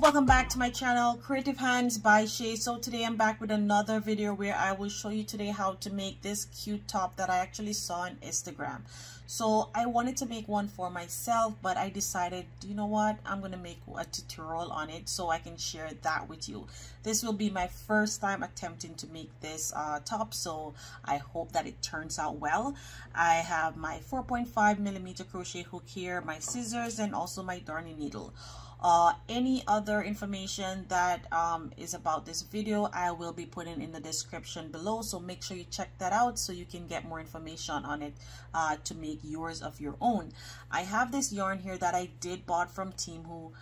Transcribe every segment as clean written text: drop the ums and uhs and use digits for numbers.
welcome back to my channel, Creative Hands by Shay. So today I'm back with another video where I will show you today how to make this cute top that I actually saw on Instagram. So I wanted to make one for myself, but I decided, you know what, I'm gonna make a tutorial on it so I can share that with you. This will be my first time attempting to make this top, so I hope that it turns out well. I have my 4.5mm crochet hook here, my scissors, and also my darning needle. Any other information that is about this video I will be putting in the description below, so make sure you check that out so you can get more information on it to make yours of your own. I have this yarn here that I did bought from Temu.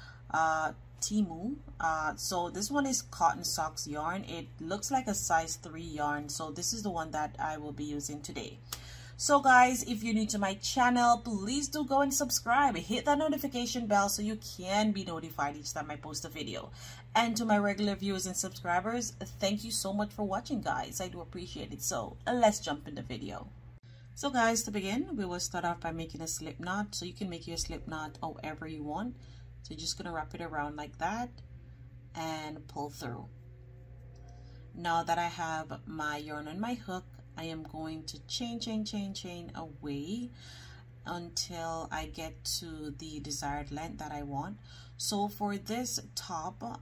So this one is Cotton Socks yarn. It looks like a size 3 yarn, so this is the one that I will be using today. So guys, if you're new to my channel, please do go and subscribe. Hit that notification bell so you can be notified each time I post a video. And to my regular viewers and subscribers, thank you so much for watching, guys. I do appreciate it. So let's jump in the video. So guys, to begin, we will start off by making a slip knot. So you can make your slip knot however you want. So you're just going to wrap it around like that and pull through. Now that I have my yarn on my hook, I am going to chain away until I get to the desired length that I want. So for this top,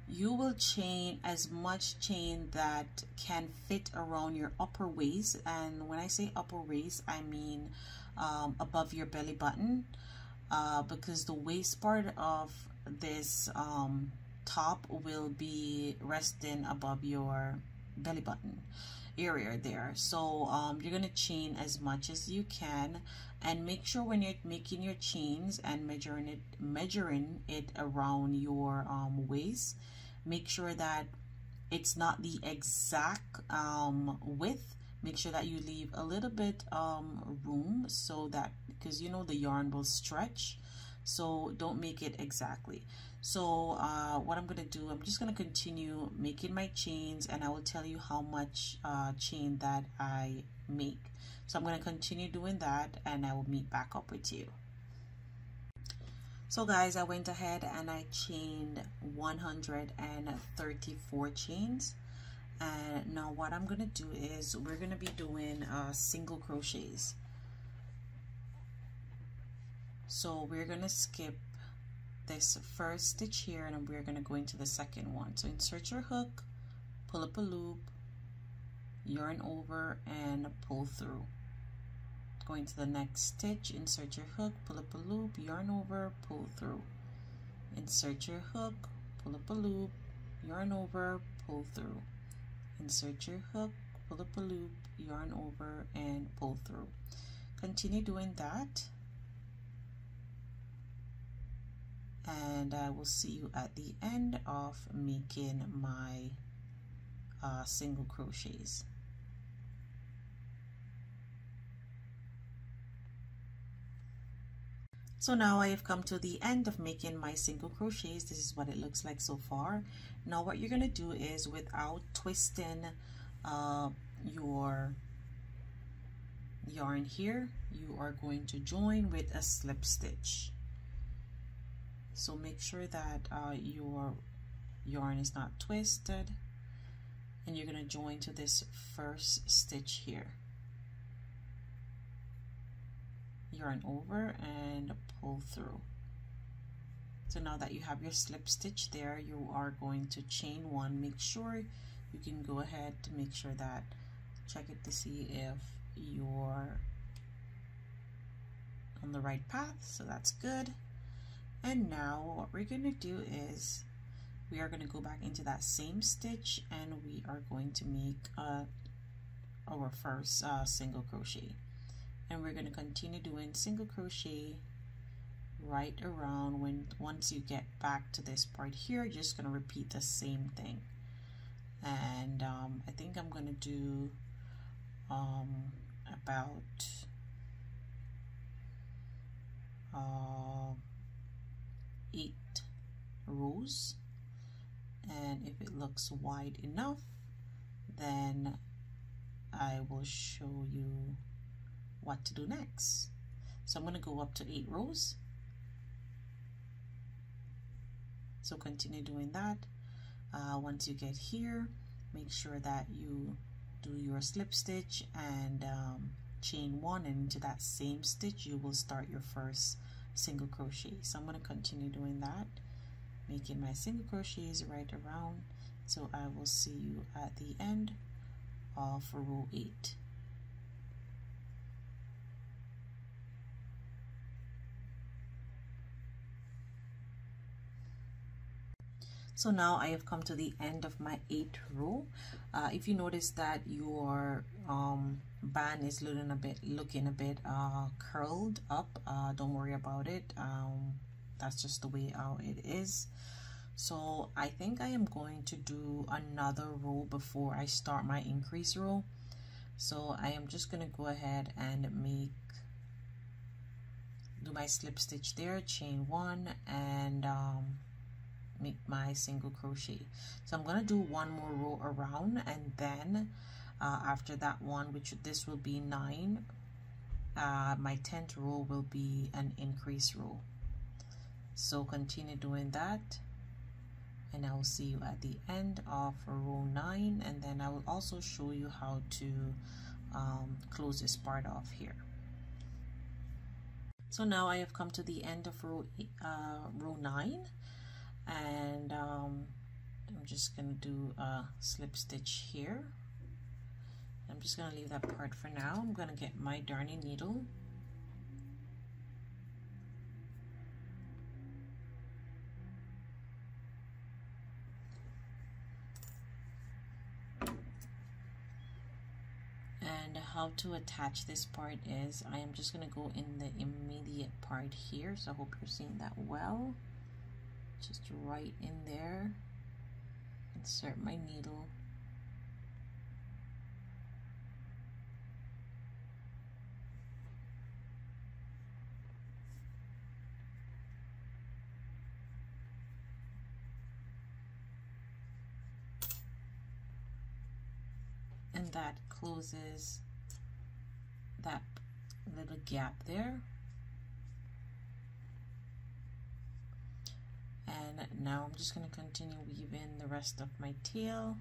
you will chain as much chain that can fit around your upper waist. And when I say upper waist, I mean above your belly button, because the waist part of this top will be resting above your belly button area there. So you're gonna chain as much as you can, and make sure when you're making your chains and measuring it around your waist, make sure that it's not the exact width. Make sure that you leave a little bit room, so that, because you know the yarn will stretch, so don't make it exactly. So what I'm gonna do, I'm just gonna continue making my chains, and I will tell you how much chain that I make. So I'm gonna continue doing that, and I will meet back up with you. So guys, I went ahead and I chained 134 chains. And now what I'm gonna do is we're gonna be doing single crochets. So we're gonna skip this first stitch here, and we're going to go into the second one. So insert your hook, pull up a loop, yarn over, and pull through. Go into the next stitch, insert your hook, pull up a loop, yarn over, pull through. Insert your hook, pull up a loop, yarn over, pull through. Insert your hook, pull up a loop, yarn over, and pull through. Continue doing that, and I will see you at the end of making my single crochets. So now I have come to the end of making my single crochets. This is what it looks like so far. Now what you're going to do is, without twisting your yarn here, you are going to join with a slip stitch. So make sure that your yarn is not twisted, and you're going to join to this first stitch here. Yarn over and pull through. So now that you have your slip stitch there, you are going to chain one. Make sure you can go ahead to make sure that, check it to see if you're on the right path. So that's good. And now what we're going to do is we are going to go back into that same stitch, and we are going to make our first single crochet. And we're going to continue doing single crochet right around. Once you get back to this part here, you're just going to repeat the same thing. And I think I'm going to do about 8 rows, and if it looks wide enough, then I will show you what to do next. So I'm going to go up to 8 rows, So continue doing that. Once you get here, make sure that you do your slip stitch and chain 1, and into that same stitch you will start your first single crochet. So I'm going to continue doing that, making my single crochets right around. So I will see you at the end of row 8. So now I have come to the end of my 8th row. If you notice that your band is looking a bit curled up, don't worry about it. That's just the way how it is. So I think I am going to do another row before I start my increase row. So I am just gonna go ahead and do my slip stitch there, chain 1, and make my single crochet. So I'm gonna do one more row around, and then after that one, which this will be 9, my 10th row will be an increase row. So continue doing that, and I will see you at the end of row 9, and then I will also show you how to close this part off here. So now I have come to the end of row 9, and I'm just gonna do a slip stitch here. I'm just gonna leave that part for now. I'm gonna get my darning needle, and how to attach this part is I am just gonna go in the immediate part here. So I hope you're seeing that well. Just right in there, insert my needle, and that closes that little gap there. And now I'm just going to continue weaving the rest of my tail.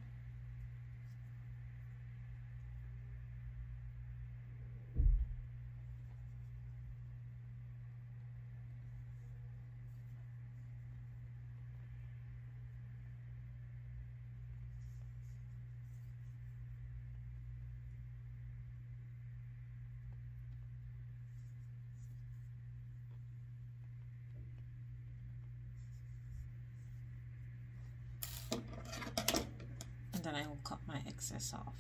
Then I will cut my excess off.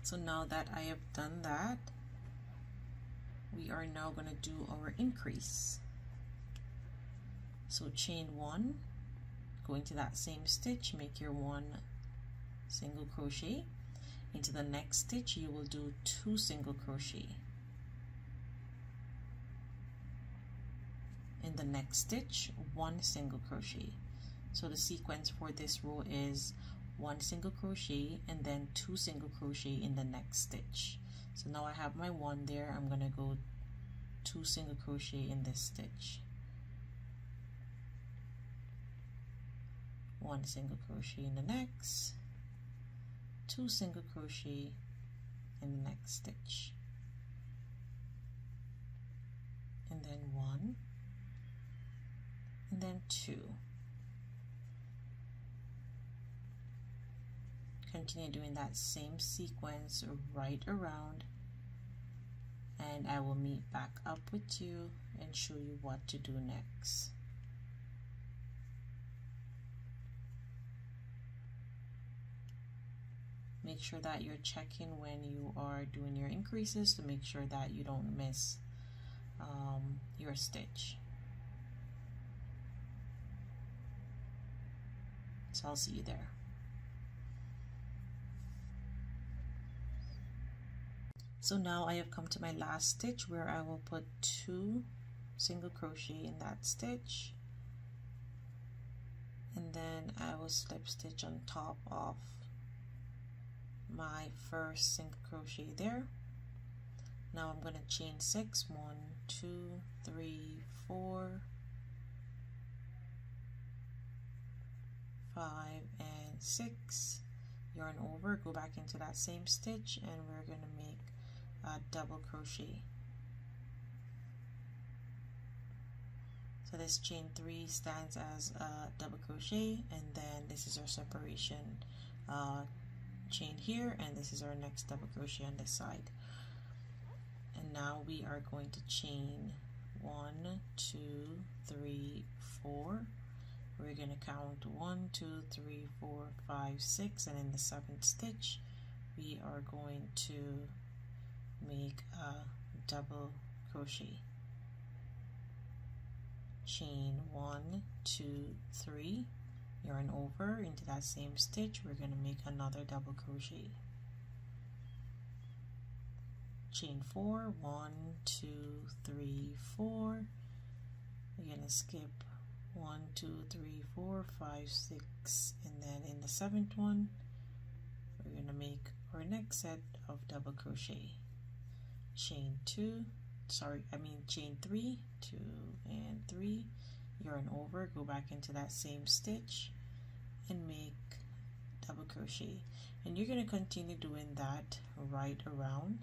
So now that I have done that, we are now going to do our increase. So chain 1, go into that same stitch, make your 1 single crochet. Into the next stitch you will do 2 single crochet. In the next stitch, 1 single crochet. So the sequence for this row is 1 single crochet and then 2 single crochet in the next stitch. So now I have my 1 there. I'm going to go 2 single crochet in this stitch, 1 single crochet in the next, 2 single crochet in the next stitch, and then 1, and then 2. Continue doing that same sequence right around, and I will meet back up with you and show you what to do next. Make sure that you're checking when you are doing your increases to make sure that you don't miss your stitch. So I'll see you there. So now I have come to my last stitch where I will put 2 single crochet in that stitch, and then I will slip stitch on top of my first single crochet there. Now I'm going to chain 6, 1, 2, 3, 4, 5 and 6, yarn over, go back into that same stitch, and we're going to make a double crochet. So this chain 3 stands as a double crochet, and then this is our separation chain here, and this is our next double crochet on this side. And now we are going to chain 1, 2, 3, 4. We're going to count 1, 2, 3, 4, 5, 6, and in the 7th stitch we are going to make a double crochet. Chain 1, 2, 3, yarn over into that same stitch. We're going to make another double crochet. Chain 4, 1, 2, 3, 4. We're going to skip 1, 2, 3, 4, 5, 6, and then in the 7th one we're going to make our next set of double crochet. Chain 3, 2 and 3, yarn over, go back into that same stitch and make double crochet. And you're going to continue doing that right around.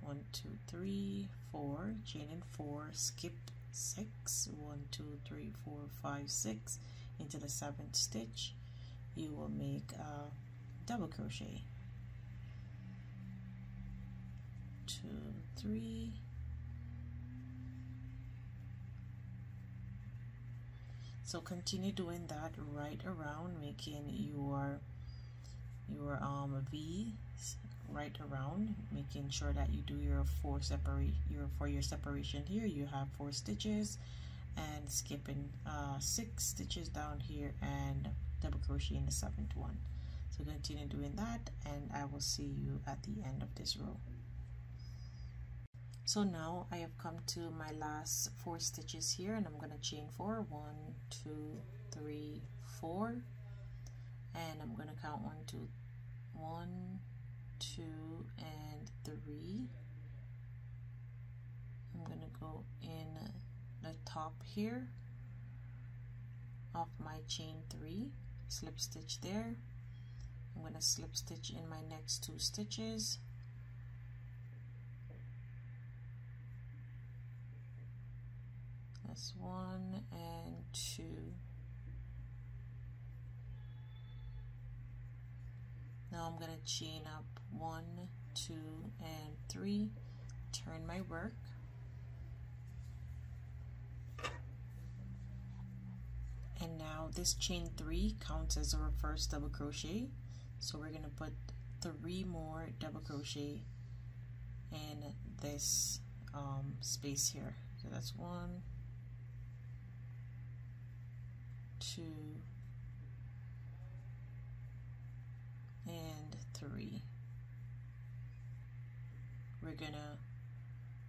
1, 2, 3, 4, chain in 4, skip 6, 1, 2, 3, 4, 5, 6, into the 7th stitch. You will make a double crochet. 2, 3, so continue doing that right around, making your V right around, making sure that you do your for your separation here. You have 4 stitches, and skipping 6 stitches down here and double crochet in the 7th one. So continue doing that, and I will see you at the end of this row. So now I have come to my last 4 stitches here, and I'm going to chain 4, 1, 2, 3, 4, and I'm going to count 1, 2, 1, 2, and 3. I'm going to go in the top here of my chain 3, slip stitch there. I'm going to slip stitch in my next 2 stitches. That's 1 and 2. Now I'm going to chain up 1, 2, and 3, turn my work, and now this chain 3 counts as our first double crochet, so we're going to put 3 more double crochet in this space here. So that's 1, 2, and 3. We're gonna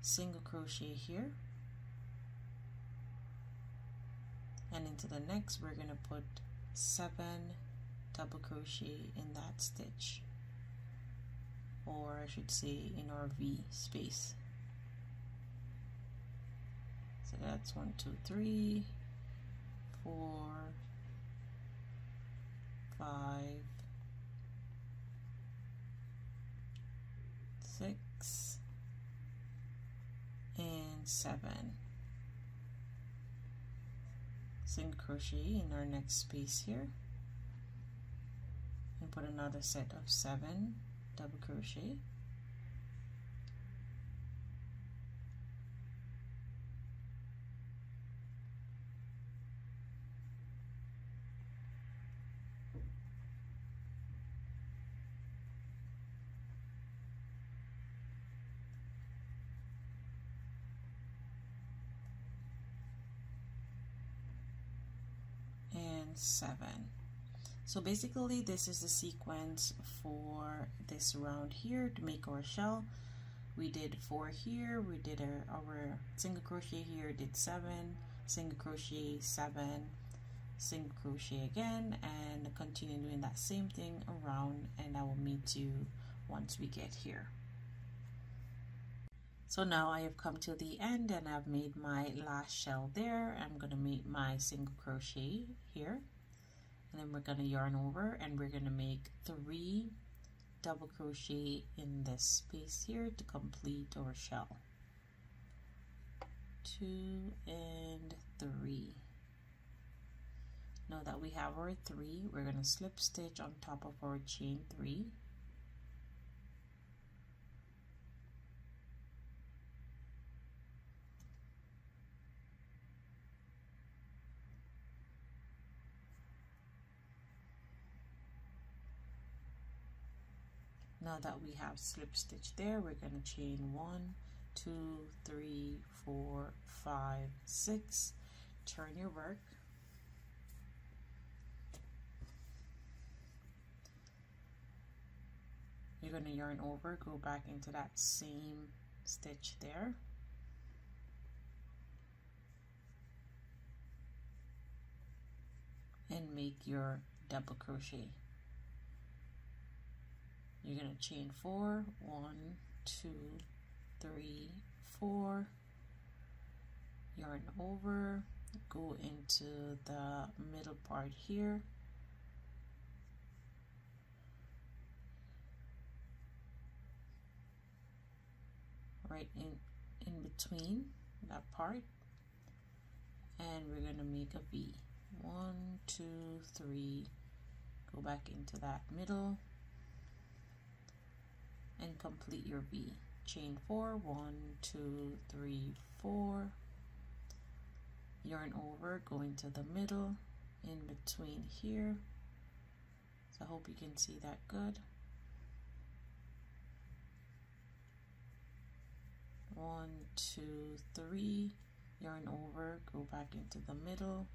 single crochet here, and into the next we're gonna put 7 double crochet in that stitch, or I should say in our V space. So that's 1, 2, 3, 4, 5, 6, and 7. Single crochet in our next space here, and put another set of 7 double crochet. And 7. So basically this is the sequence for this round here to make our shell. We did 4 here, we did our single crochet here, did 7, single crochet, 7, single crochet again, and continue doing that same thing around, and I will meet you once we get here. So now I have come to the end and I've made my last shell there. I'm going to make my single crochet here, and then we're going to yarn over and we're going to make 3 double crochet in this space here to complete our shell. 2 and 3. Now that we have our 3, we're going to slip stitch on top of our chain 3. Now that we have slip stitch there, we're going to chain 1, 2, 3, 4, 5, 6. Turn your work. You're going to yarn over, go back into that same stitch there. And make your double crochet. You're going to chain 4, 1, 2, 3, 4, yarn over, go into the middle part here, right in between that part, and we're going to make a V. 1, 2, 3, go back into that middle and complete your V. Chain 4, 1, 2, 3, 4, yarn over, go into the middle in between here. So I hope you can see that good. 1, 2, 3, yarn over, go back into the middle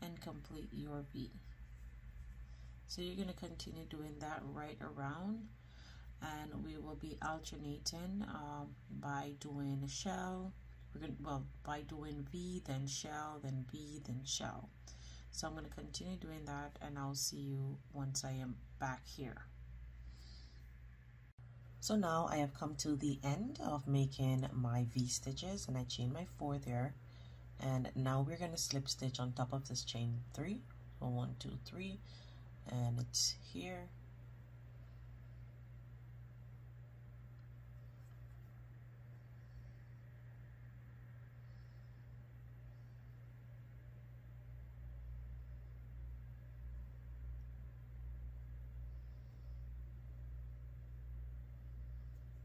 and complete your V. So you're going to continue doing that right around, and we will be alternating by doing shell. We're going to, well, by doing V, then shell, then V, then shell. So I'm going to continue doing that, and I'll see you once I am back here. So now I have come to the end of making my V stitches, and I chain my 4 there, and now we're going to slip stitch on top of this chain 3. So 1, 2, 3, and it's here.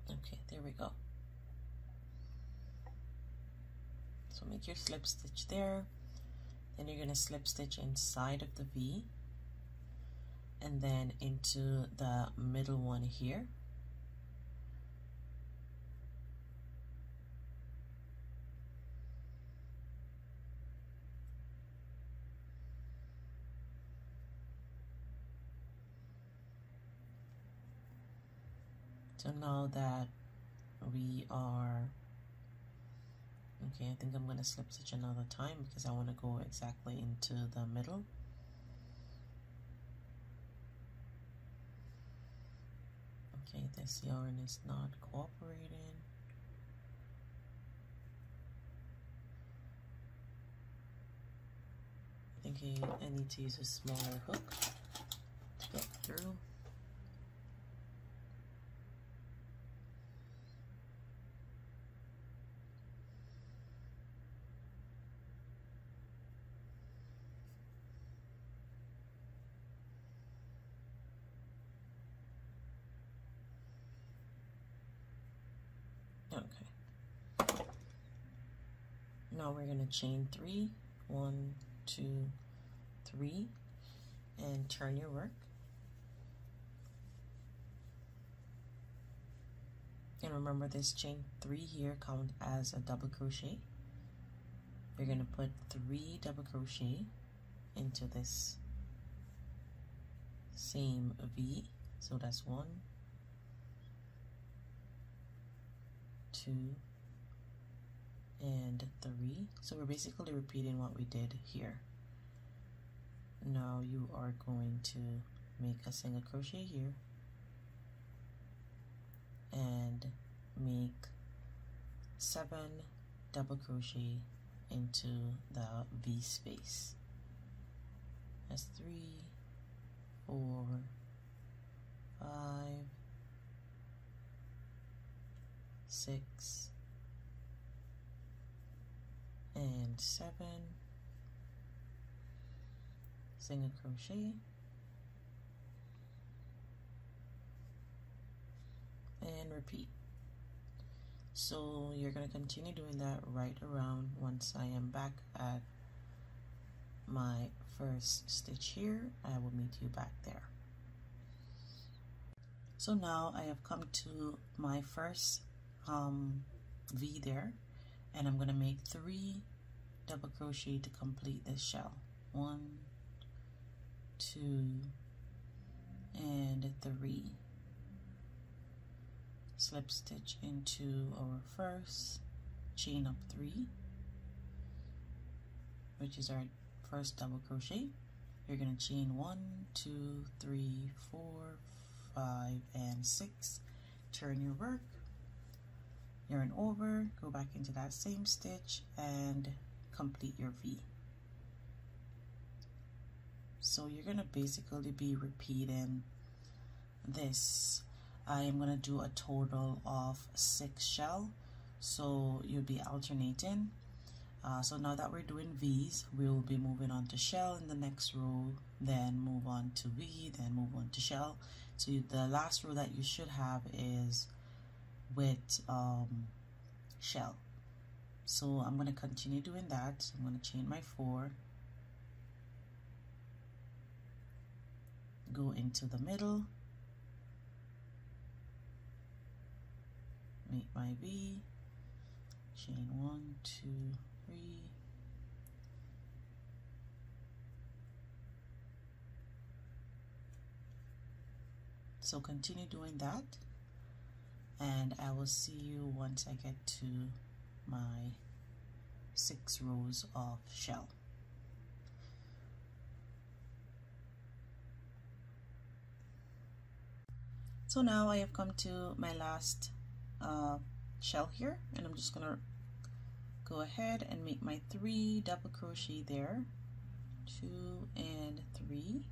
Okay, there we go. So make your slip stitch there, then you're going to slip stitch inside of the V and then into the middle one here. So now that we are, okay, I think I'm going to slip stitch another time because I want to go exactly into the middle. Okay, this yarn is not cooperating. I think I need to use a smaller hook to get through. Okay. Now we're going to chain 3, 1, 2, 3, and turn your work. And remember, this chain 3 here count as a double crochet. You're going to put 3 double crochet into this same V. So that's 1, 2, and 3. So we're basically repeating what we did here. Now you are going to make a single crochet here and make 7 double crochet into the V space. That's 3, 4, 5, 6, and 7. Single crochet and repeat. So you're going to continue doing that right around. Once I am back at my first stitch here, I will meet you back there. So now I have come to my first V there, and I'm going to make 3 double crochet to complete this shell. 1, 2, and 3. Slip stitch into our first, chain up 3, which is our first double crochet. You're going to chain 1, 2, 3, 4, 5, and 6. Turn your work, yarn over, go back into that same stitch, and complete your V. So you're going to basically be repeating this. I am going to do a total of 6 shell, so you'll be alternating. So now that we're doing V's, we'll be moving on to shell in the next row, then move on to V, then move on to shell. So the last row that you should have is with shell. So I'm going to continue doing that. I'm going to chain my 4, go into the middle, make my V, chain 1, 2, 3, so continue doing that, and I will see you once I get to my 6 rows of shell. So now I have come to my last shell here, and I'm just gonna go ahead and make my 3 double crochet there, 2 and 3,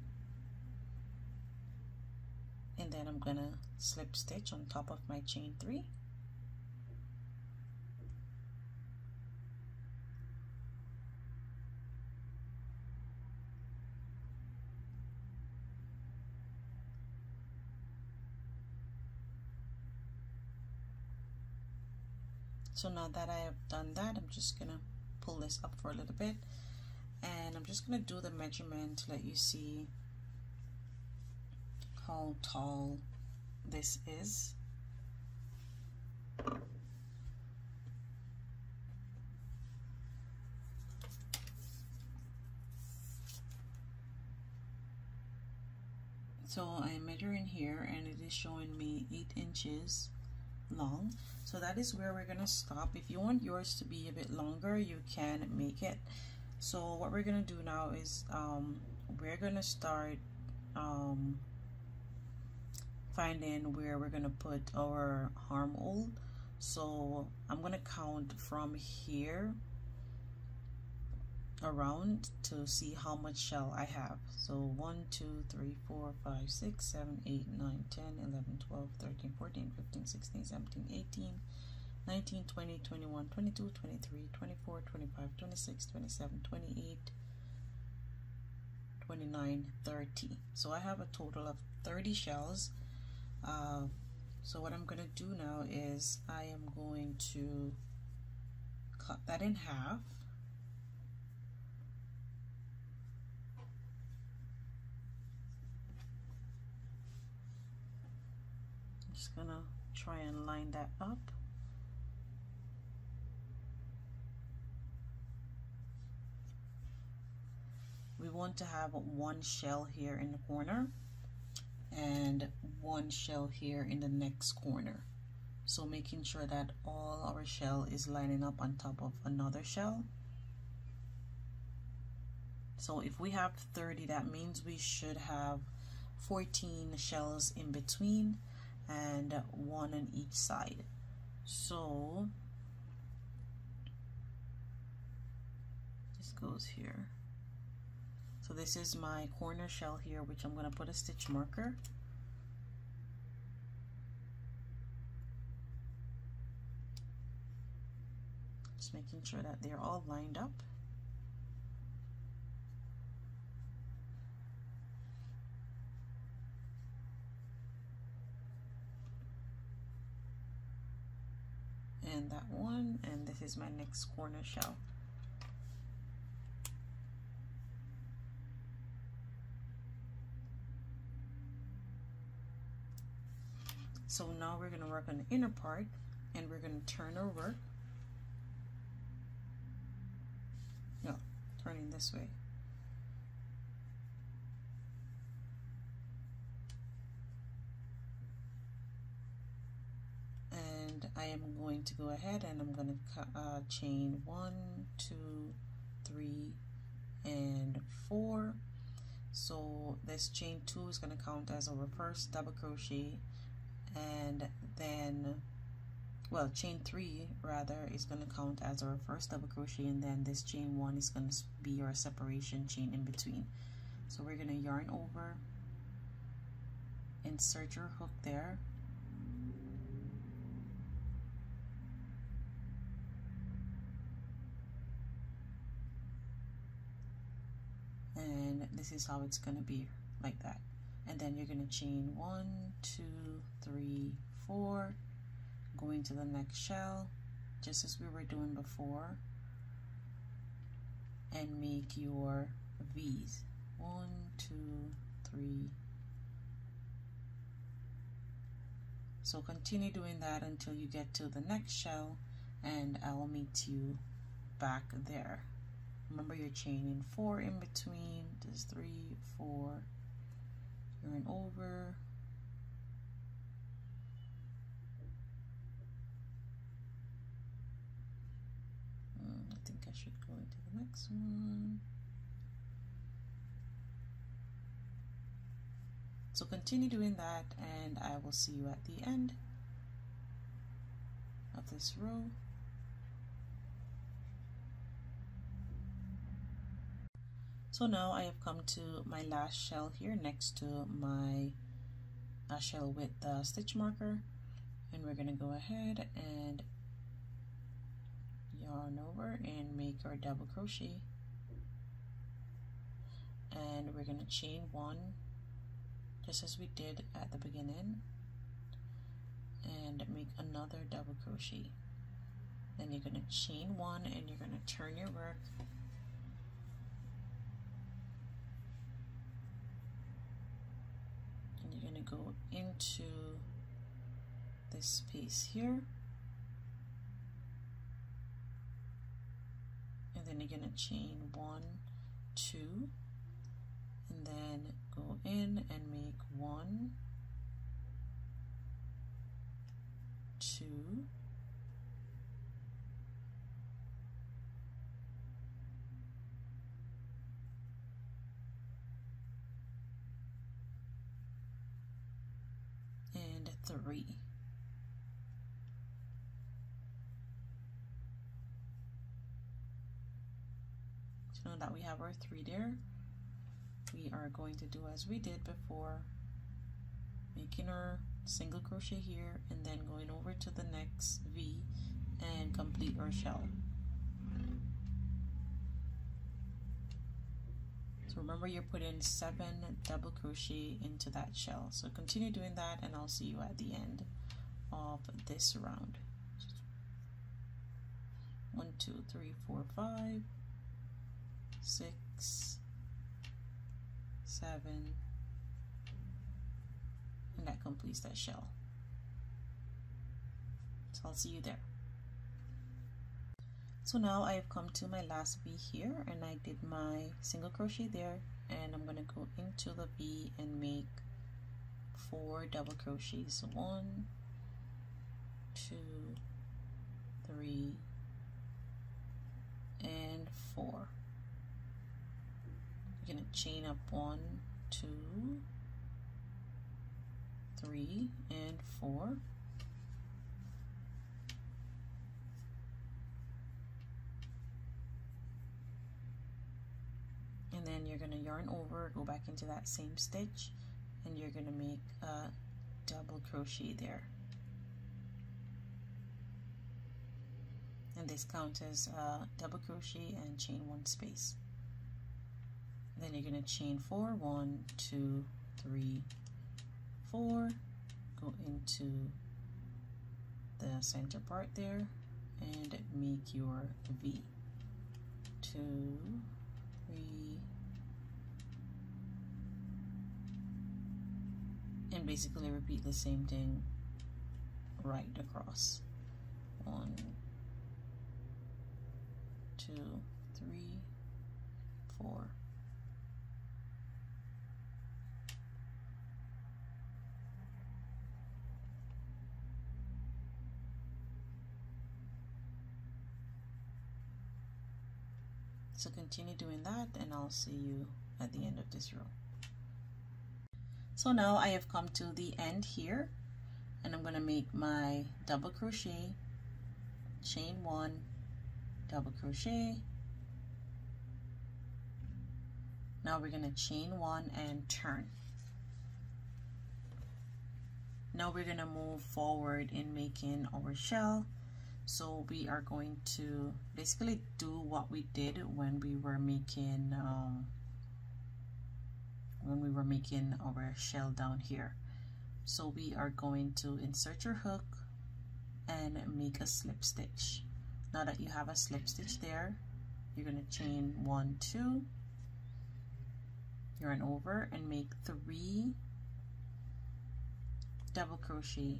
and then I'm gonna slip stitch on top of my chain 3. So now that I have done that, I'm just gonna pull this up for a little bit, and I'm just gonna do the measurement to let you see how tall this is. So I'm measuring here, and it is showing me 8 inches long. So that is where we're gonna stop. If you want yours to be a bit longer, you can make it. So what we're gonna do now is we're gonna start finding where we're gonna put our armhole. So I'm gonna count from here around to see how much shell I have. So 1, 2, 3, 4, 5, 6, 7, 8, 9, 10, 11, 12, 13, 14, 15, 16, 17, 18, 19, 20, 21, 22, 23, 24, 25, 26, 27, 28, 29, 30. So I have a total of 30 shells. So what I'm gonna do now is I am going to cut that in half. Just gonna try and line that up. We want to have 1 shell here in the corner and 1 shell here in the next corner. So making sure that all our shell is lining up on top of another shell. So if we have 30, that means we should have 14 shells in between and 1 on each side. So this goes here. So this is my corner shell here, which I'm going to put a stitch marker. Just making sure that they're all lined up. And that one, and this is my next corner shell. So now we're going to work on the inner part, and we're going to turn over. No, turning this way. And I am going to go ahead and I'm going to chain 1, 2, 3, and 4. So this chain 2 is going to count as our first double crochet, and then, well, chain 3 rather is going to count as our first double crochet, and then this chain 1 is going to be our separation chain in between. So we're going to yarn over, insert your hook there, and this is how it's going to be, like that. And then you're going to chain 1, 2, 3, 4, going to the next shell just as we were doing before, and make your V's. 1, 2, 3. So continue doing that until you get to the next shell, and I'll meet you back there. Remember, you're chaining 4 in between. There's 3, 4, yarn over, I think I should go into the next one. So continue doing that, and I will see you at the end of this row. So now I have come to my last shell here next to my shell with the stitch marker, and we're going to go ahead and yarn over and make our double crochet, and we're going to chain 1 just as we did at the beginning, and make another double crochet. Then you're going to chain 1 and you're going to turn your work, and you're going to go into this space here, and then you're going to chain 1, 2, and then go in and make 1, 2, and 3. So now that we have our 3 there, we are going to do as we did before, making our single crochet here and then going over to the next V and complete our shell. So remember, you're putting 7 double crochet into that shell. So continue doing that, and I'll see you at the end of this round. 1, 2, 3, 4, 5, 6, 7, and that completes that shell. So I'll see you there. So now I have come to my last V here, and I did my single crochet there, and I'm going to go into the V and make 4 double crochets. So 1, 2, 3, and 4. You're going to chain up 1, 2, 3, and 4. And then then you're going to yarn over, go back into that same stitch, and you're going to make a double crochet there. And this counts as double crochet and chain 1 space. Then you're going to chain 4, 1, 2, 3, 4, go into the center part there and make your V. 2, 3, and basically repeat the same thing right across. 1, 2, 3, 4. So continue doing that, and I'll see you at the end of this row. So now I have come to the end here, and I'm going to make my double crochet, chain 1, double crochet. Now we're going to chain 1 and turn. Now we're going to move forward in making our shell. So we are going to basically do what we did when we were making our shell down here. So we are going to insert your hook and make a slip stitch. Now that you have a slip stitch there, you're going to chain 1, 2, yarn over and make 3 double crochet.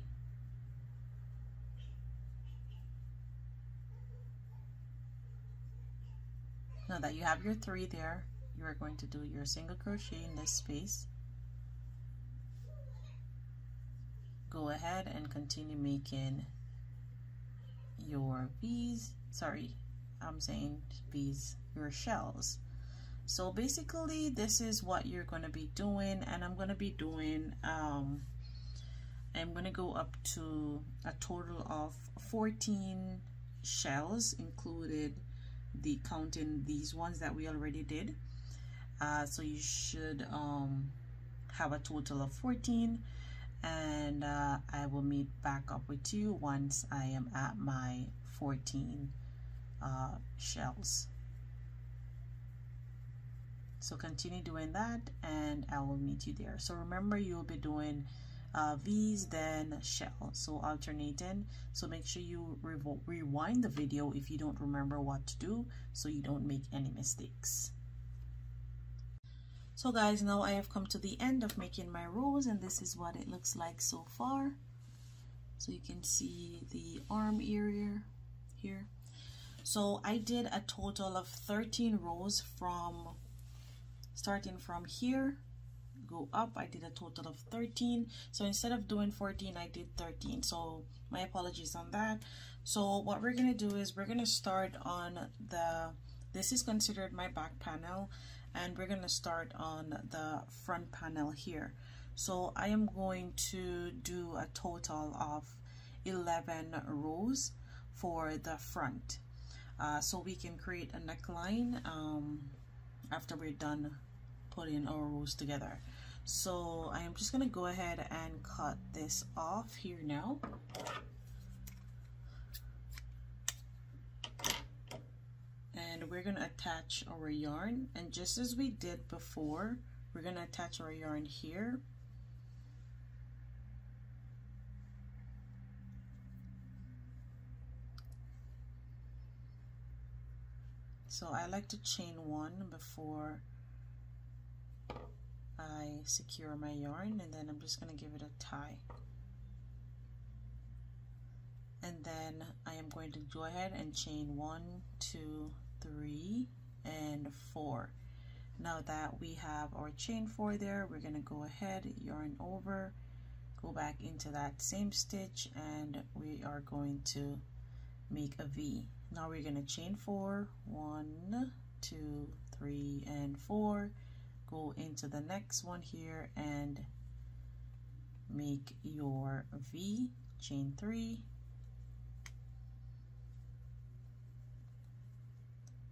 Now that you have your 3 there, you are going to do your single crochet in this space. Go ahead and continue making your V's, your shells. So basically this is what you're going to be doing, and I'm going to be doing, I'm going to go up to a total of 14 shells, included counting these ones that we already did. So you should have a total of 14, and I will meet back up with you once I am at my 14 shells. So continue doing that and I will meet you there. So remember, you'll be doing V's then shell, so alternating. So make sure you rewind the video if you don't remember what to do, so you don't make any mistakes. So guys, now I have come to the end of making my rows, and this is what it looks like so far. So you can see the arm area here. So I did a total of 13 rows starting from here, go up. I did a total of 13. So instead of doing 14, I did 13. So my apologies on that. So what we're gonna do is we're gonna start on this is considered my back panel, and we're gonna start on the front panel here. So I am going to do a total of 11 rows for the front, so we can create a neckline after we're done putting our rows together. So I am just gonna go ahead and cut this off here now. And we're gonna attach our yarn, and just as we did before, we're gonna attach our yarn here. So I like to chain 1 before I secure my yarn, and then I'm just gonna give it a tie. And then I am going to go ahead and chain 1, 2, 3, and 4. Now that we have our chain 4 there, we're gonna go ahead, yarn over, go back into that same stitch, and we are going to make a V. Now we're gonna chain 4, 1, 2, 3, and 4, go into the next one here and make your V, chain 3,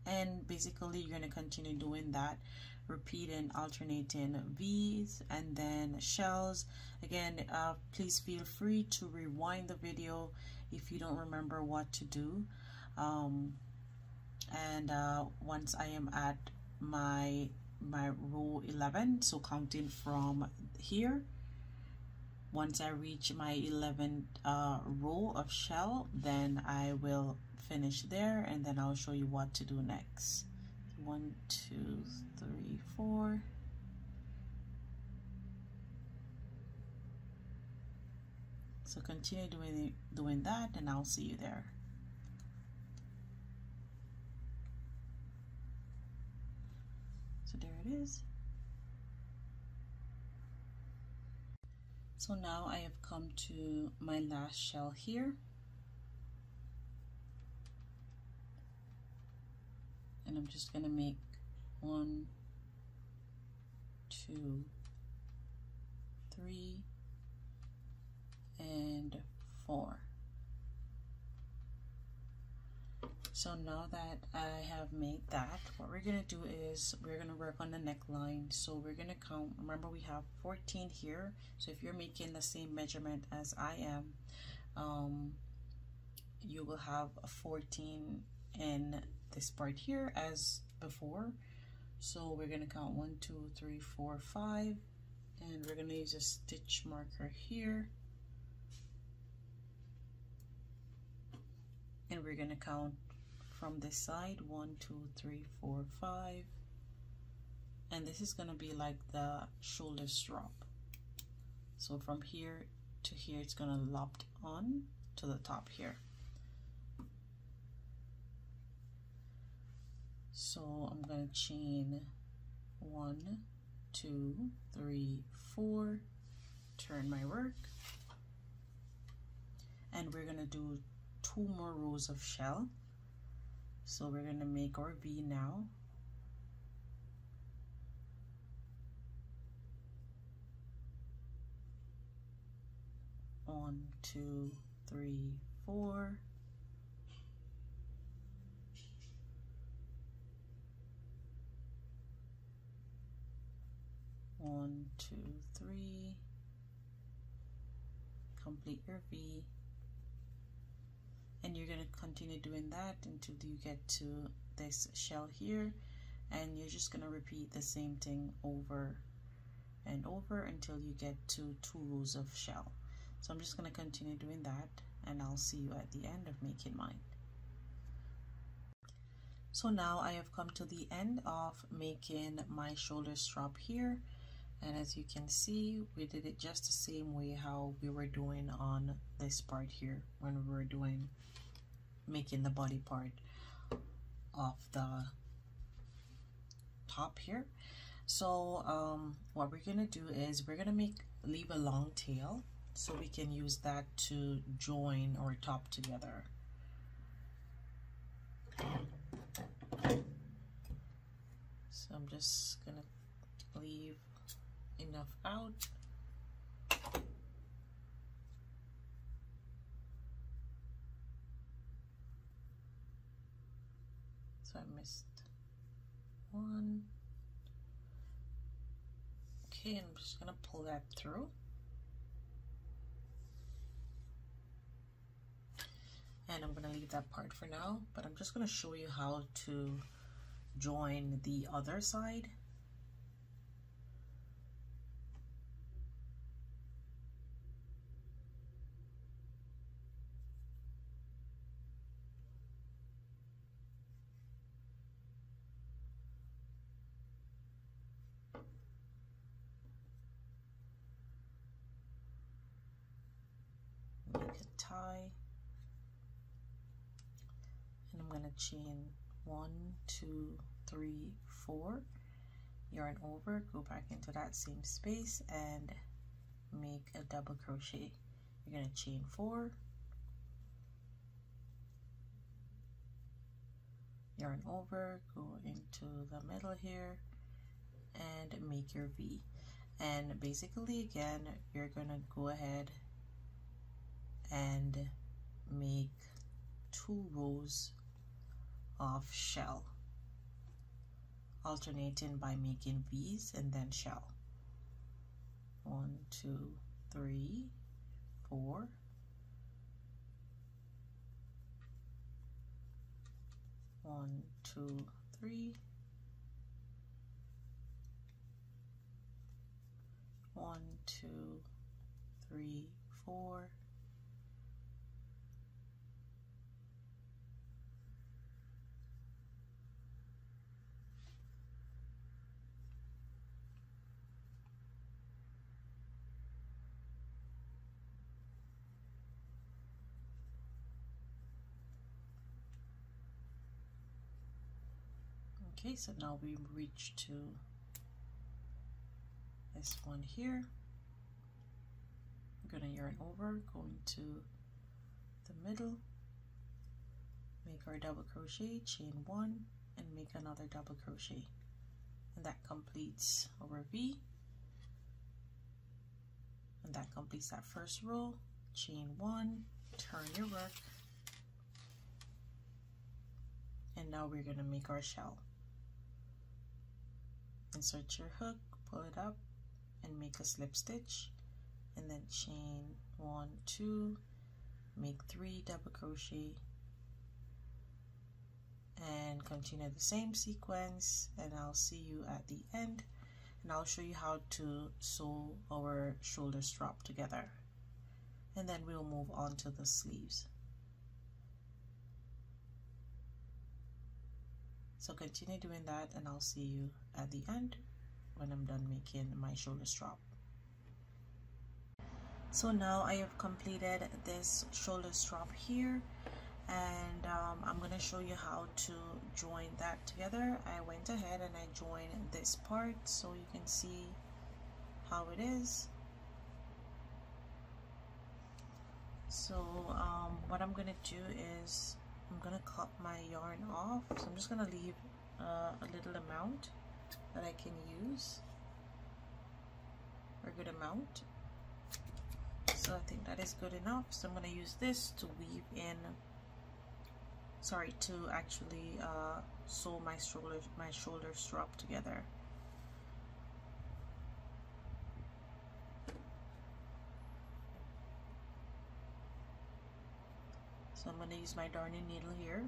and basically you're going to continue doing that repeating, alternating V's and then shells. Again, please feel free to rewind the video if you don't remember what to do. Once I am at my row 11, so counting from here, once I reach my 11th row of shell, then I will finish there, and then I'll show you what to do next. 1 2 3 4. So continue doing that, and I'll see you there. So there it is. So now I have come to my last shell here, and I'm just going to make 1 2 3 and 4. So now that I have made that, what we're going to do is we're going to work on the neckline. So we're going to count. Remember, we have 14 here. So if you're making the same measurement as I am, you will have a 14 in this part here as before. So we're going to count 1 2 3 4 5, and we're going to use a stitch marker here, and we're going to count from this side 1 2 3 4 5, and this is going to be like the shoulder strap. So from here to here, it's going to lock on to the top here. So I'm going to chain 1 2 3 4, turn my work, and we're going to do 2 more rows of shell. So we're going to make our V now. One, 2 3 4. One, 2 3. Complete your V. And you're going to continue doing that until you get to this shell here, and you're just going to repeat the same thing over and over until you get to 2 rows of shell. So I'm just going to continue doing that, and I'll see you at the end of making mine. So now I have come to the end of making my shoulder strap here, and as you can see, we did it just the same way how we were doing on this part here when we were making the body part of the top here. So what we're gonna do is we're gonna leave a long tail so we can use that to join our top together. So I'm just gonna leave enough out. So I missed one. Okay, and I'm just gonna pull that through. And I'm gonna leave that part for now, but I'm just gonna show you how to join the other side. Make a tie, and I'm going to chain 1 2 3 4, yarn over, go back into that same space and make a double crochet. You're going to chain 4, yarn over, go into the middle here and make your V. And basically again, you're going to go ahead and make 2 rows of shell alternating by making V's and then shell. 1, 2, 3, 4. 1, 2, 3. 1, 2, 3, 4. Okay, so now we reach to this one here. I'm gonna yarn over, going to the middle, make our double crochet, chain 1, and make another double crochet, and that completes our V, and that completes that first row. Chain 1, turn your work, and now we're gonna make our shell. Insert your hook, pull it up, and make a slip stitch, and then chain 1, 2, make 3 double crochet, and continue the same sequence, and I'll see you at the end, and I'll show you how to sew our shoulder strap together, and then we'll move on to the sleeves. So continue doing that, and I'll see you at the end when I'm done making my shoulder strap. So now I have completed this shoulder strap here, and I'm going to show you how to join that together. I went ahead and I joined this part so you can see how it is. So what I'm going to do is I'm going to cut my yarn off. So I'm just going to leave a little amount that I can use, a good amount. So I think that is good enough. So I'm going to use this to weave in, to actually sew my shoulder strap together. So I'm going to use my darning needle here,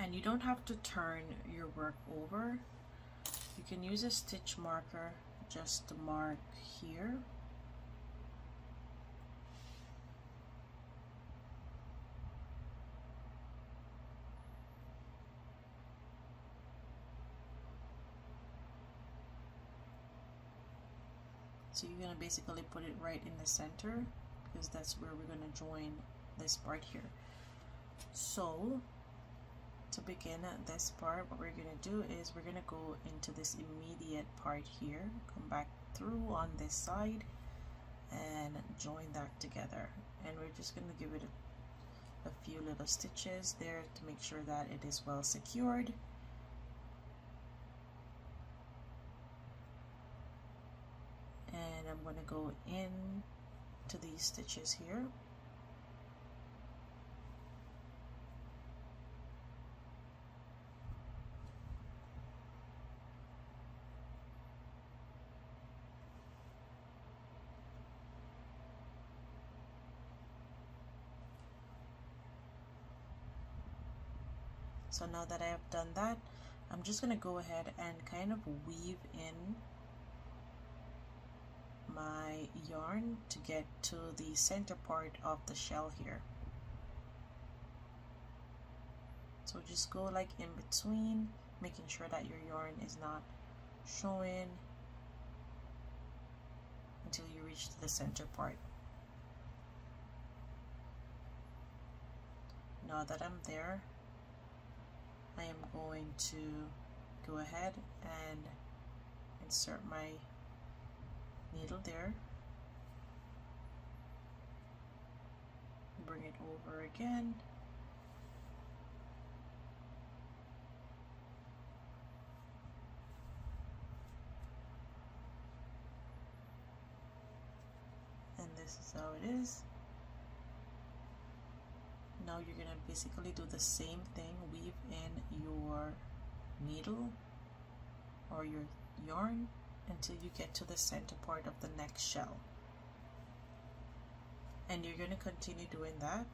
and you don't have to turn your work over. You can use a stitch marker just to mark here. So you're going to basically put it right in the center, because that's where we're going to join this part here. So to begin this part, what we're going to do is we're going to go into this immediate part here, come back through on this side and join that together, and we're just going to give it a few little stitches there to make sure that it is well secured. And I'm going to go in to these stitches here. So now that I have done that, I'm just going to go ahead and kind of weave in my yarn to get to the center part of the shell here. So just go like in between, making sure that your yarn is not showing until you reach the center part. Now that I'm there, I am going to go ahead and insert my needle there, bring it over again, and this is how it is. Now you're gonna basically do the same thing, weave in your needle or your yarn until you get to the center part of the next shell, and you're going to continue doing that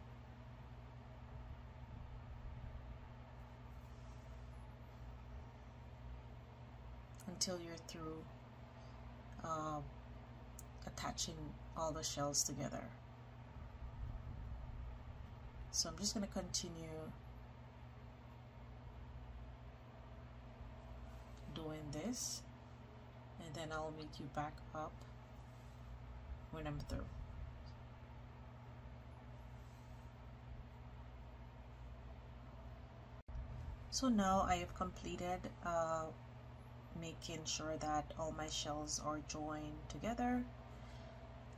until you're through attaching all the shells together. So I'm just going to continue doing this, and then I'll meet you back up when I'm through. So now I have completed making sure that all my shells are joined together,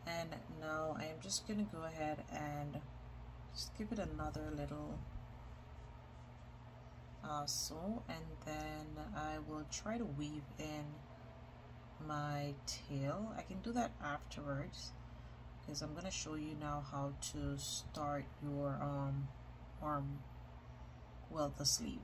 and now I am just gonna go ahead and just give it another little sew, and then I will try to weave in my tail. I can do that afterwards because I'm gonna show you now how to start your arm, well, the sleeve.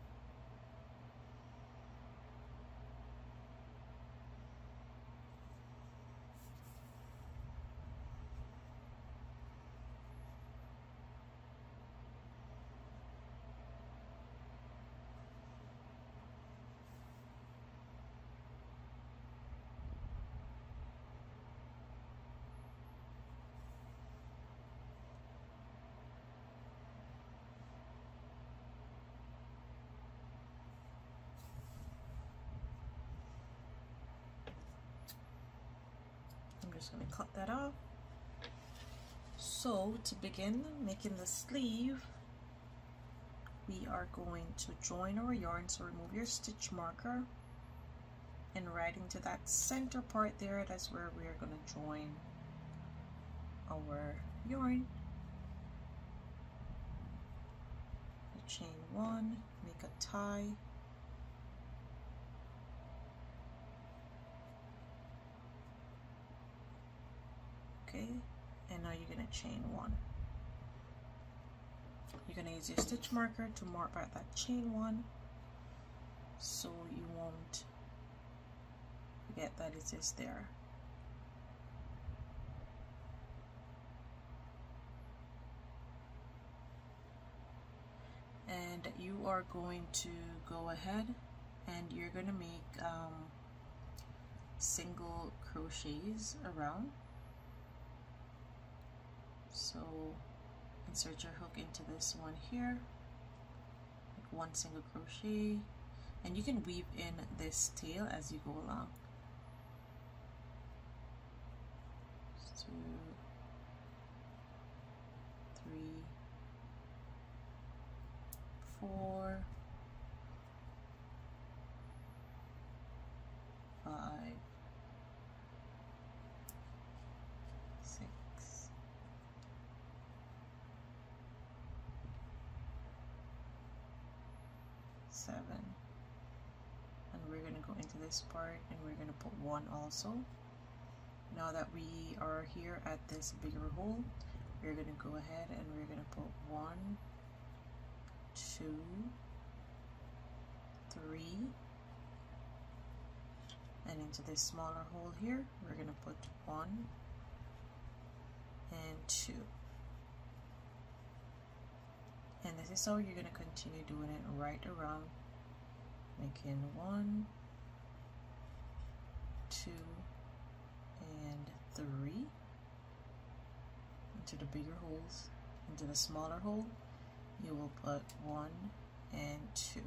I'm just going to cut that off. So to begin making the sleeve, we are going to join our yarn. So remove your stitch marker, and right into that center part there, that's where we are going to join our yarn. Chain one, make a tie, okay, and now you're going to chain one. You're going to use your stitch marker to mark out that chain one so you won't forget that it is there. And you are going to go ahead and you're going to make single crochets around. So insert your hook into this one here, make one single crochet, and you can weave in this tail as you go along. 2, 3, 4, 5, 6, 7, and we're going to go into this part and we're going to put 1 also. Now that we are here at this bigger hole, we're going to go ahead and we're going to put 1, 2, 3, and into this smaller hole here we're going to put 1 and 2, and this is how you're going to continue doing it right around, making 1, 2, and 3 into the bigger holes. Into the smaller hole you will put 1 and 2.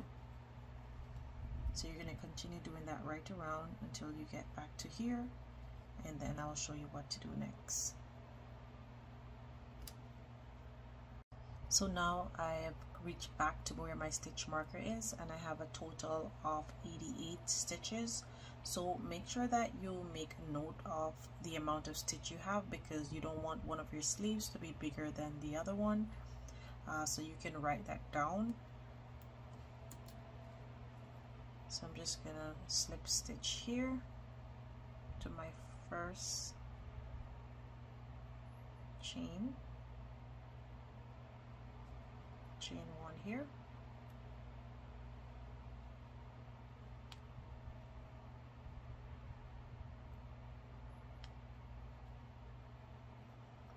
So you're going to continue doing that right around until you get back to here, and then I'll show you what to do next. So now I have reached back to where my stitch marker is, and I have a total of 88 stitches. So make sure that you make a note of the amount of stitch you have, because you don't want one of your sleeves to be bigger than the other one. So you can write that down. So I'm just gonna slip stitch here to my first chain, chain 1 here,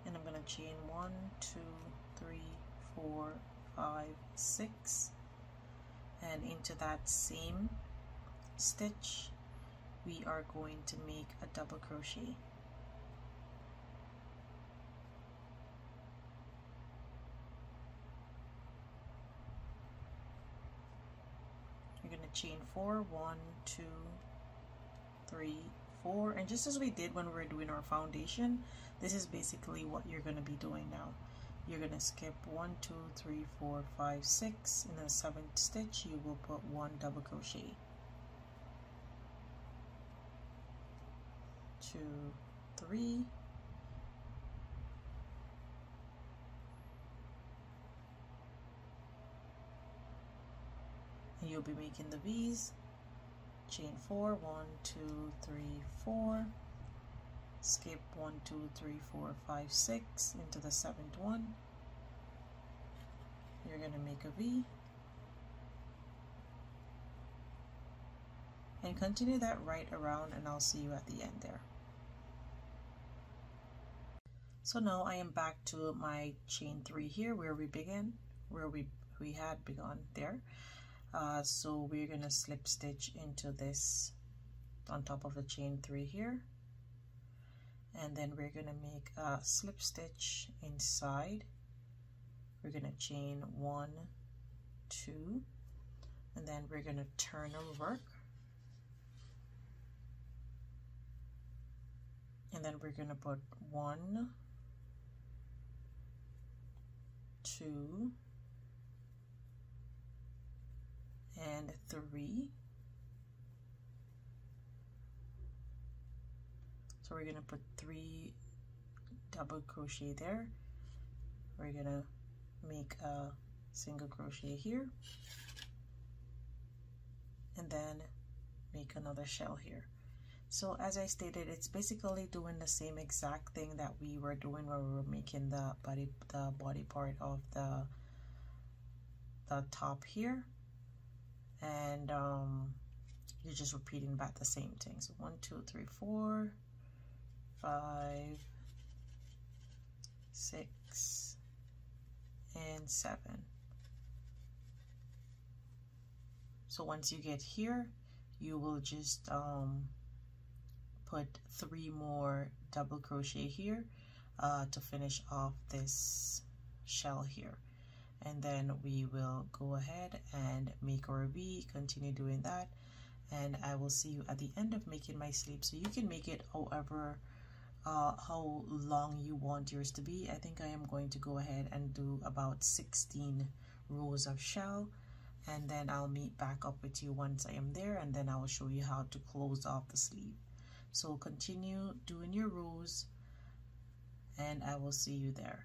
and I'm going to chain 1, 2, 3, 4, 5, 6, and into that same stitch we are going to make a double crochet. You're going to chain 4, 1, 2, 3, 4, and just as we did when we were doing our foundation, this is basically what you're going to be doing now. You're going to skip 1, 2, 3, 4, 5, 6. In the 7th stitch you will put 1 double crochet, 2, 3, and you'll be making the V's. Chain 4, 1, 2, 3, 4, skip 1, 2, 3, 4, 5, 6 into the 7th one. You're going to make a V and continue that right around, and I'll see you at the end there. So now I am back to my chain 3 here where we began, where we had begun there. So we're going to slip stitch into this on top of the chain 3 here, and then we're going to make a slip stitch inside. We're going to chain 1, 2, and then we're going to turn and work, and then we're going to put 1, 2, and 3. So we're going to put 3 double crochet there. We're going to make a single crochet here, and then make another shell here. So as I stated, it's basically doing the same exact thing that we were doing when we were making the body part of the top here, and you're just repeating back the same thing. So 1, 2, 3, 4, 5, 6, and 7. So once you get here, you will just put 3 more double crochet here to finish off this shell here, and then we will go ahead and make our V, continue doing that, and I will see you at the end of making my sleeve. So you can make it however how long you want yours to be. I think I am going to go ahead and do about 16 rows of shell, and then I'll meet back up with you once I am there, and then I will show you how to close off the sleeve. So continue doing your rows, and I will see you there.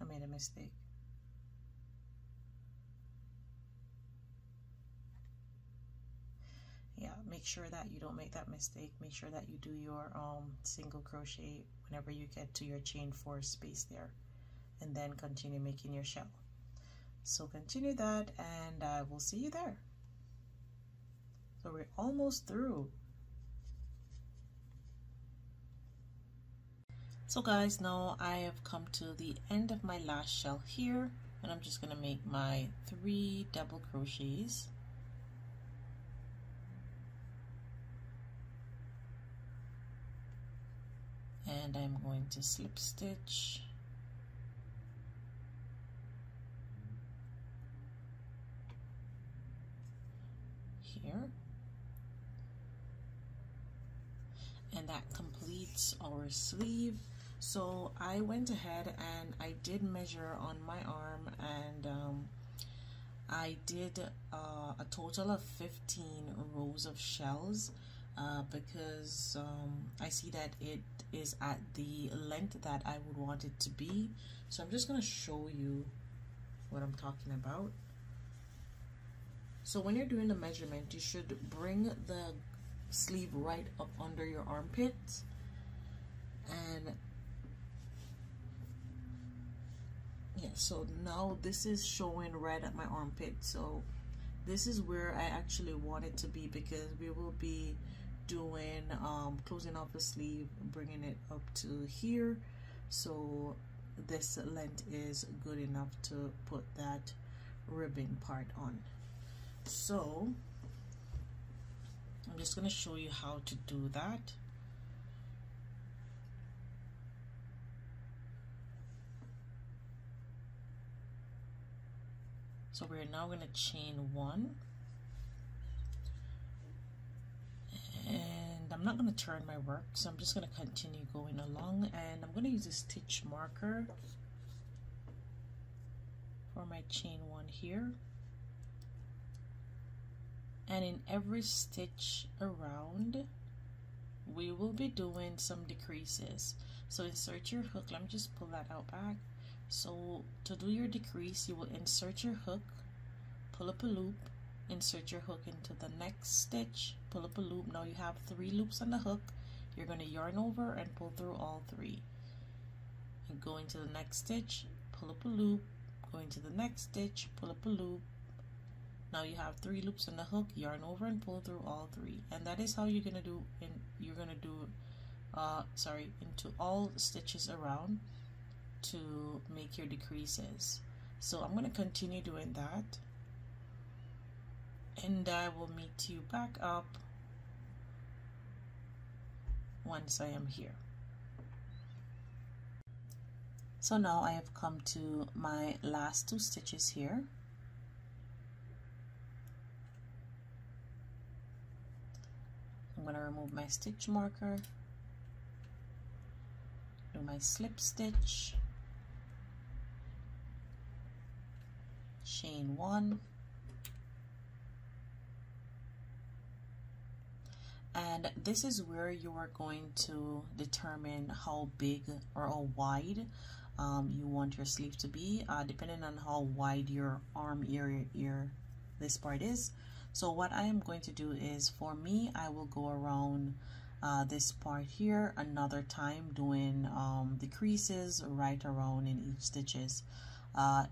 I made a mistake. Yeah, make sure that you don't make that mistake. Make sure that you do your single crochet whenever you get to your chain 4 space there, and then continue making your shell. So continue that, and I will see you there. So we're almost through. So guys, now I have come to the end of my last shell here, and I'm just going to make my 3 double crochets. And I'm going to slip stitch here, and that completes our sleeve. So I went ahead and I did measure on my arm, and I did a total of 15 rows of shells because I see that it is at the length that I would want it to be. So I'm just going to show you what I'm talking about. So when you're doing the measurement, you should bring the sleeve right up under your armpits, and yeah, so now this is showing right at my armpit. So this is where I actually want it to be, because we will be doing closing off the sleeve, bringing it up to here. So this length is good enough to put that ribbon part on. So I'm just going to show you how to do that. So we're now going to chain 1, and I'm not going to turn my work, so I'm just going to continue going along, and I'm going to use a stitch marker for my chain 1 here. And in every stitch around, we will be doing some decreases. So insert your hook. Let me just pull that out back. So to do your decrease, you will insert your hook, pull up a loop, insert your hook into the next stitch, pull up a loop. Now you have 3 loops on the hook. You're going to yarn over and pull through all 3. And go into the next stitch, pull up a loop, go into the next stitch, pull up a loop. Now you have 3 loops on the hook, yarn over and pull through all 3. And that is how you're going to do into all stitches around to make your decreases. So I'm going to continue doing that, and I will meet you back up once I am here. So now I have come to my last 2 stitches here. I'm going to remove my stitch marker, do my slip stitch, chain 1, and this is where you are going to determine how big or how wide you want your sleeve to be, depending on how wide your arm area this part is. So what I am going to do is, for me, I will go around this part here another time, doing decreases right around in each stitches.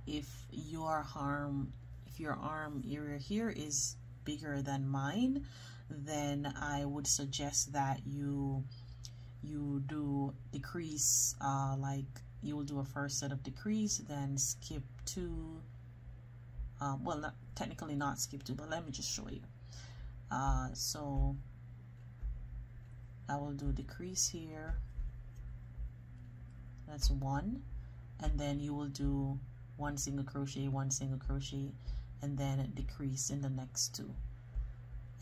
If your arm area here is bigger than mine, then I would suggest that you do decrease, like you will do a first set of decrease, then skip 2. Well, not technically not skip 2, but let me just show you. So I will do decrease here, that's 1, and then you will do 1 single crochet, 1 single crochet, and then decrease in the next 2,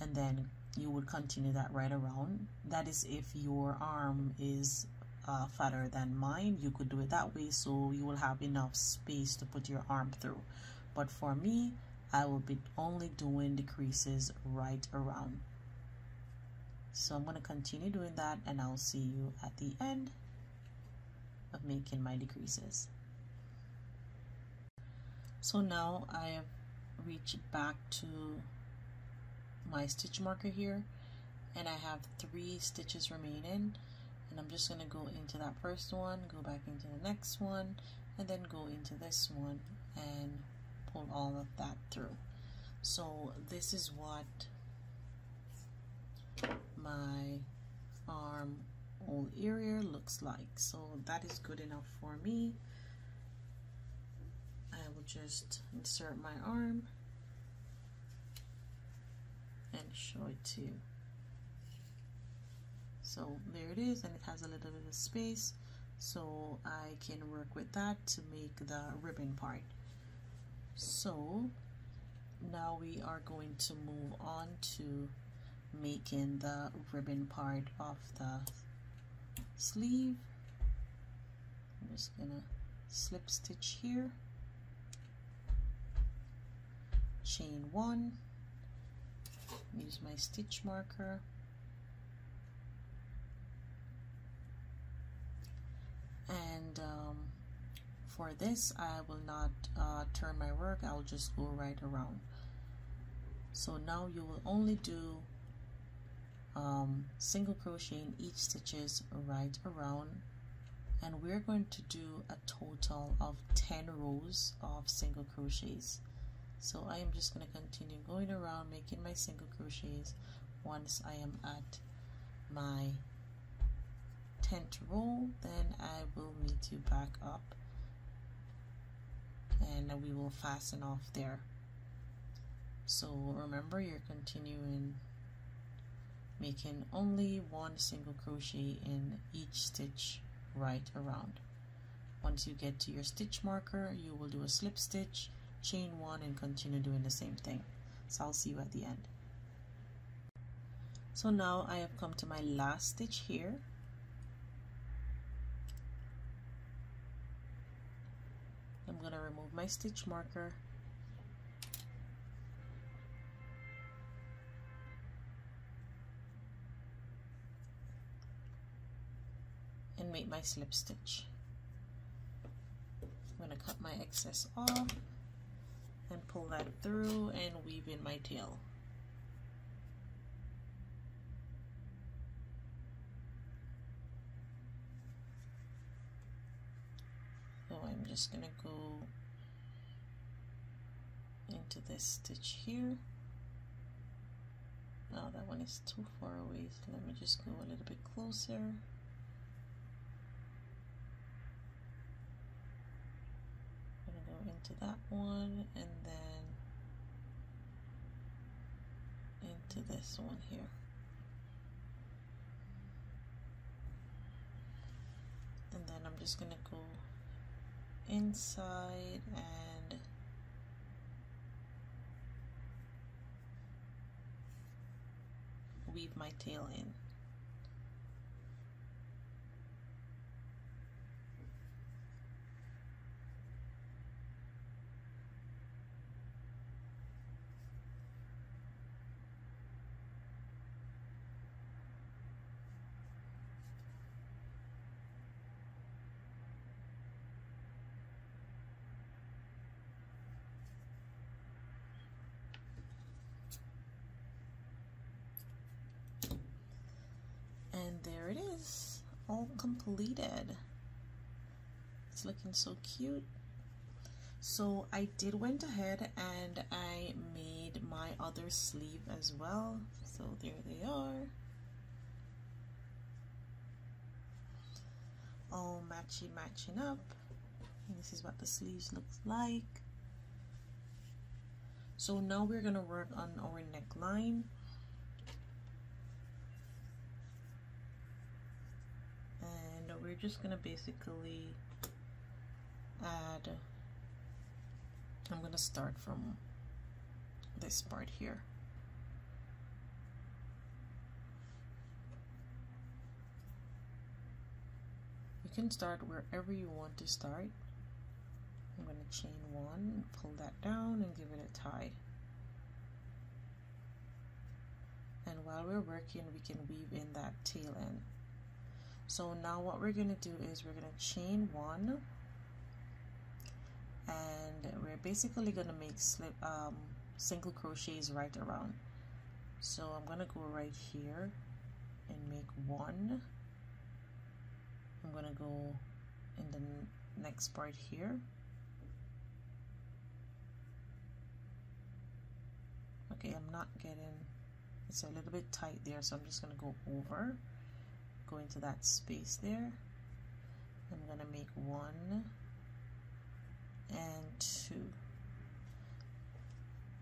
and then you would continue that right around. That is if your arm is fatter than mine. You could do it that way, so you will have enough space to put your arm through. But for me, I will be only doing decreases right around. So I'm going to continue doing that, and I'll see you at the end of making my decreases. So now I have reached back to my stitch marker here, and I have 3 stitches remaining, and I'm just going to go into that first one, go back into the next one, and then go into this one and pull all of that through. So this is what my arm hole area looks like. So that is good enough for me. I will just insert my arm and show it to you. So there it is, and it has a little bit of space, so I can work with that to make the ribbon part. So now we are going to move on to making the ribbon part of the sleeve. I'm just gonna slip stitch here, chain 1, use my stitch marker, and for this I will not turn my work, I'll just go right around. So now you will only do single crochet in each stitches right around, and we're going to do a total of 10 rows of single crochets. So I am just going to continue going around making my single crochets. Once I am at my 10th row, then I will meet you back up and we will fasten off there. So remember, you're continuing making only one single crochet in each stitch right around. Once you get to your stitch marker, you will do a slip stitch, chain one, and continue doing the same thing. So I'll see you at the end. So now I have come to my last stitch here. I'm going to remove my stitch marker and make my slip stitch. I'm going to cut my excess off and pull that through and weave in my tail. So I'm just going to go into this stitch here. Now that one is too far away, so let me just go a little bit closer. I'm going to go into that one and then into this one here. And then I'm just going to go inside and weave my tail in. And there it is, all completed. It's looking so cute. So I did went ahead and I made my other sleeve as well. So there they are, all matching up. And this is what the sleeves looks like. So now we're gonna work on our neckline. We're just gonna basically add, I'm gonna start from this part here. You can start wherever you want to start. I'm gonna chain one, pull that down and give it a tie. And while we're working, we can weave in that tail end. So now what we're going to do is we're going to chain one, and we're basically going to make single crochets right around. So I'm going to go right here and make one. I'm going to go in the next part here. Okay, I'm not getting, it's a little bit tight there, so I'm just going to go over. Go into that space there. I'm gonna make one and two.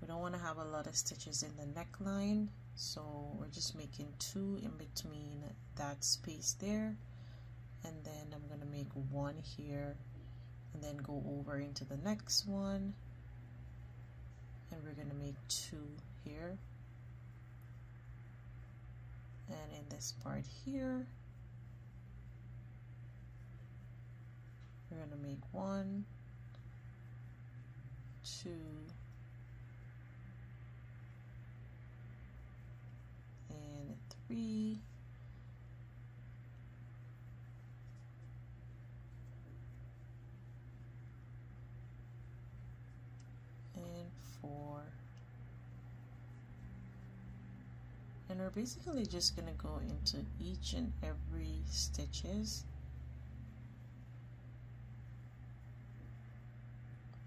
We don't want to have a lot of stitches in the neckline, so we're just making two in between that space there, and then I'm gonna make one here and then go over into the next one, and we're gonna make two here, and in this part here we're going to make one, two, and three, and four, we're basically just gonna go into each and every stitches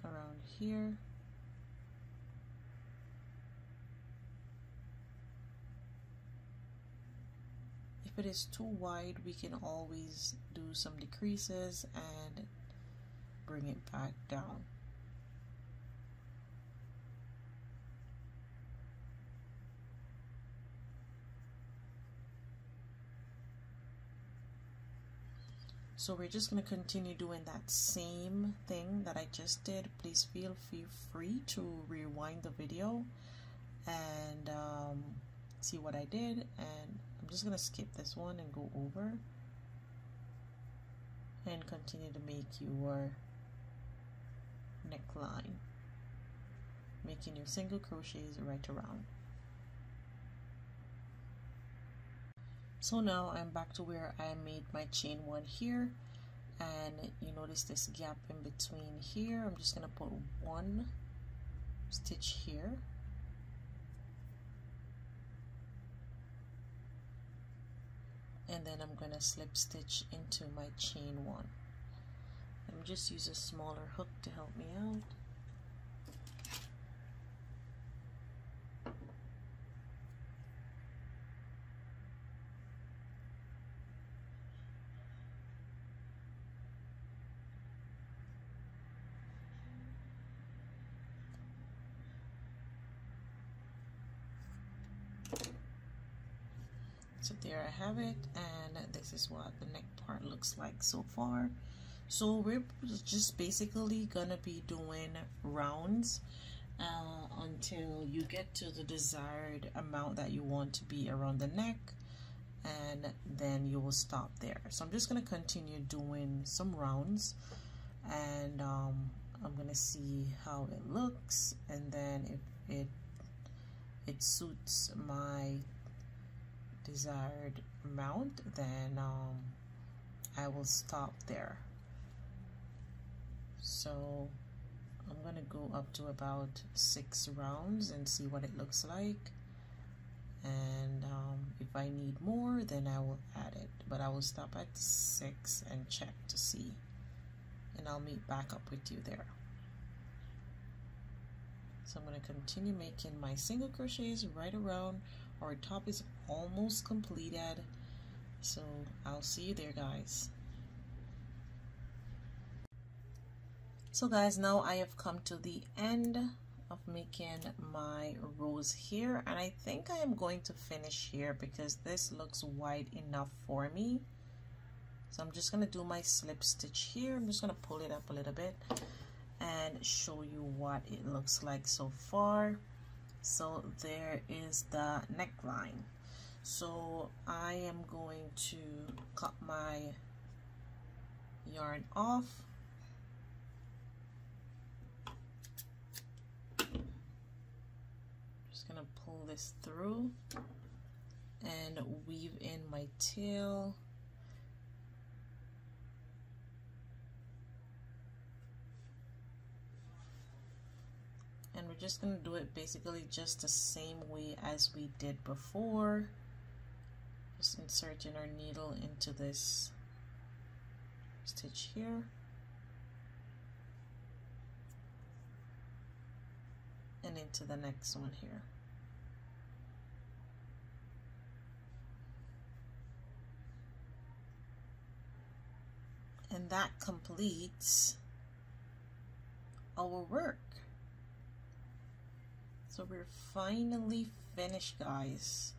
around here. If it is too wide, we can always do some decreases and bring it back down. So we're just going to continue doing that same thing that I just did. Please feel free to rewind the video and see what I did. And I'm just going to skip this one and go over and continue to make your neckline, making your single crochets right around. So now I'm back to where I made my chain one here, and you notice this gap in between here. I'm just gonna put one stitch here, and then I'm gonna slip stitch into my chain one. I'm just use a smaller hook to help me out. So there I have it, and this is what the neck part looks like so far. So we're just basically gonna be doing rounds until you get to the desired amount that you want to be around the neck, and then you will stop there. So I'm just gonna continue doing some rounds, and I'm gonna see how it looks, and then if it suits my desired amount, then I will stop there. So I'm gonna go up to about 6 rounds and see what it looks like, and if I need more, then I will add it, but I will stop at 6 and check to see, and I'll meet back up with you there. So I'm going to continue making my single crochets right around. Our top is almost completed, so I'll see you there, guys. So guys, now I have come to the end of making my rows here, and I think I am going to finish here because this looks wide enough for me. So I'm just going to do my slip stitch here. I'm just going to pull it up a little bit and show you what it looks like so far. So there is the neckline. So I am going to cut my yarn off. Just gonna pull this through and weave in my tail. And we're just going to do it basically just the same way as we did before. Just inserting our needle into this stitch here. And into the next one here. And that completes our work. So we're finally finished, guys,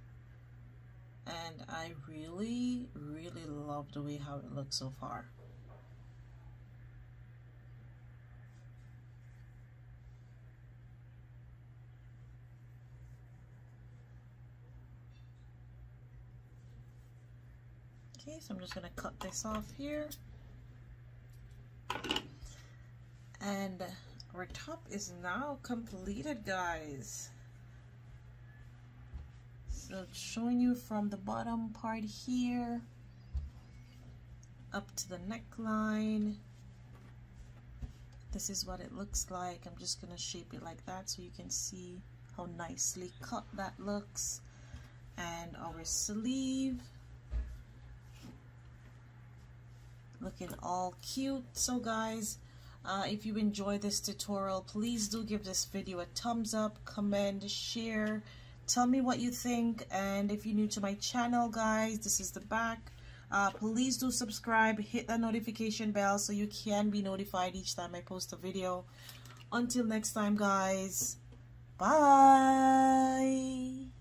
and I really love the way how it looks so far. Okay, so I'm just gonna cut this off here, and our top is now completed, guys. So showing you from the bottom part here up to the neckline. This is what it looks like. I'm just gonna shape it like that so you can see how nicely cut that looks. and our sleeve, looking all cute. So guys, if you enjoy this tutorial, please do give this video a thumbs up, comment, share, tell me what you think. And if you're new to my channel, guys, this is the back. Please do subscribe, hit the notification bell so you can be notified each time I post a video. Until next time, guys, bye.